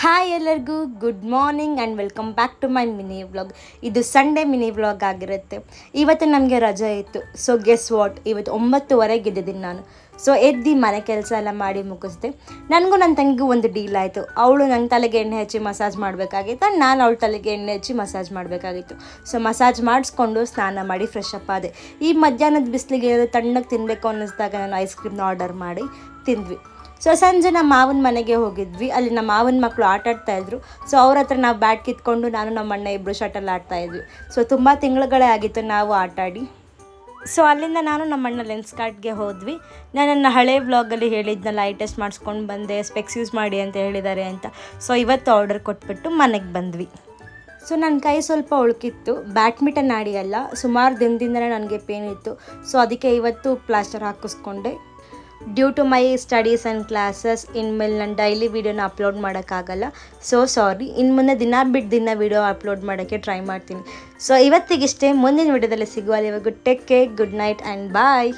Hi ಎಲ್ಲರಿಗೂ good morning and welcome back to my mini vlog. ಇದು Sunday mini vlog ಆಗಿರುತ್ತೆ. ಇವತ್ತು ನನಗೆ ರಜೆ ಇತ್ತು. ಸೊ ಗೆಸ್ ವಾಟ್, ಇವತ್ತು 9:30ಗೆ ಎದ್ದಿದ್ದೀನಿ ನಾನು. ಸೊ ಎದ್ದು ಮನೆ ಕೆಲಸ ಎಲ್ಲ ಮಾಡಿ ಮುಗಿಸ್ದೆ. ನನಗೂ ನನ್ನ ತಂಗಿಗೂ ಒಂದು ಡೀಲ್ ಆಯಿತು. ಅವಳು ನನ್ನ ತಲೆಗೆ ಎಣ್ಣೆ ಹಚ್ಚಿ ಮಸಾಜ್ ಮಾಡಬೇಕಾಗಿತ್ತು, ನಾನು ಅವಳ ತಲೆಗೆ ಎಣ್ಣೆ ಹಚ್ಚಿ ಮಸಾಜ್ ಮಾಡಬೇಕಾಗಿತ್ತು. ಸೊ ಮಸಾಜ್ ಮಾಡಿಸ್ಕೊಂಡು ಸ್ನಾನ ಮಾಡಿ ಫ್ರೆಶ್ ಅಪ್ ಆದೆ. ಈ ಮಧ್ಯಾಹ್ನದ ಬಿಸಿಲಿಗೆ ತಣ್ಣಗೆ ತಿನ್ನಬೇಕು ಅನ್ನಿಸ್ದಾಗ ನಾನು ಐಸ್ ಕ್ರೀಮ್ನ ಆರ್ಡರ್ ಮಾಡಿ ತಿಂದ್ವಿ. ಸೊ ಸಂಜೆ ನಮ್ಮ ಮಾವನ ಮನೆಗೆ ಹೋಗಿದ್ವಿ. ಅಲ್ಲಿ ನಮ್ಮ ಮಾವನ ಮಕ್ಕಳು ಆಟಾಡ್ತಾಯಿದ್ರು. ಸೊ ಅವ್ರ ಹತ್ರ ನಾವು ಬ್ಯಾಟ್ ಕಿತ್ಕೊಂಡು ನಾನು ನಮ್ಮ ಅಣ್ಣ ಇಬ್ಬರು ಶಟಲ್ ಆಡ್ತಾಯಿದ್ವಿ. ಸೊ ತುಂಬ ತಿಂಗಳುಗಳೇ ಆಗಿತ್ತು ನಾವು ಆಟಾಡಿ. ಸೊ ಅಲ್ಲಿಂದ ನಾನು ನಮ್ಮ ಅಣ್ಣ ಲೆನ್ಸ್ ಕಾರ್ಟ್ಗೆ ಹೋದ್ವಿ. ನಾನು ನನ್ನ ಹಳೆ ವ್ಲಾಗಲ್ಲಿ ಹೇಳಿದ್ನಲ್ಲ, ಐ ಟೆಸ್ಟ್ ಮಾಡಿಸ್ಕೊಂಡು ಬಂದೆ, ಸ್ಪೆಕ್ಸ್ ಯೂಸ್ ಮಾಡಿ ಅಂತ ಹೇಳಿದ್ದಾರೆ ಅಂತ. ಸೊ ಇವತ್ತು ಆರ್ಡರ್ ಕೊಟ್ಬಿಟ್ಟು ಮನೆಗೆ ಬಂದ್ವಿ. ಸೊ ನನ್ನ ಕೈ ಸ್ವಲ್ಪ ಉಳುಕಿತ್ತು. ಬ್ಯಾಡ್ಮಿಂಟನ್ ಆಡಿ ಅಲ್ಲ, ಸುಮಾರು ದಿನದಿಂದಲೇ ನನಗೆ ಪೇನ್ ಇತ್ತು. ಸೊ ಅದಕ್ಕೆ ಇವತ್ತು ಪ್ಲಾಸ್ಟರ್ ಹಾಕಿಸ್ಕೊಂಡೆ. Due to my studies and classes ಇನ್ಮೇಲೆ ನಾನು ಡೈಲಿ ವೀಡಿಯೋನ ಅಪ್ಲೋಡ್ ಮಾಡೋಕ್ಕಾಗಲ್ಲ. ಸೊ ಸಾರಿ, ಇನ್ನು ಮುಂದೆ ದಿನ ಬಿಟ್ಟು ದಿನ ವೀಡಿಯೋ ಅಪ್ಲೋಡ್ ಮಾಡೋಕ್ಕೆ ಟ್ರೈ ಮಾಡ್ತೀನಿ. ಸೊ ಇವತ್ತಿಗಿಷ್ಟೇ. ಮುಂದಿನ ವೀಡಿಯೋದಲ್ಲಿ ಸಿಗುವ. ಇವಾಗ take care, good night and bye.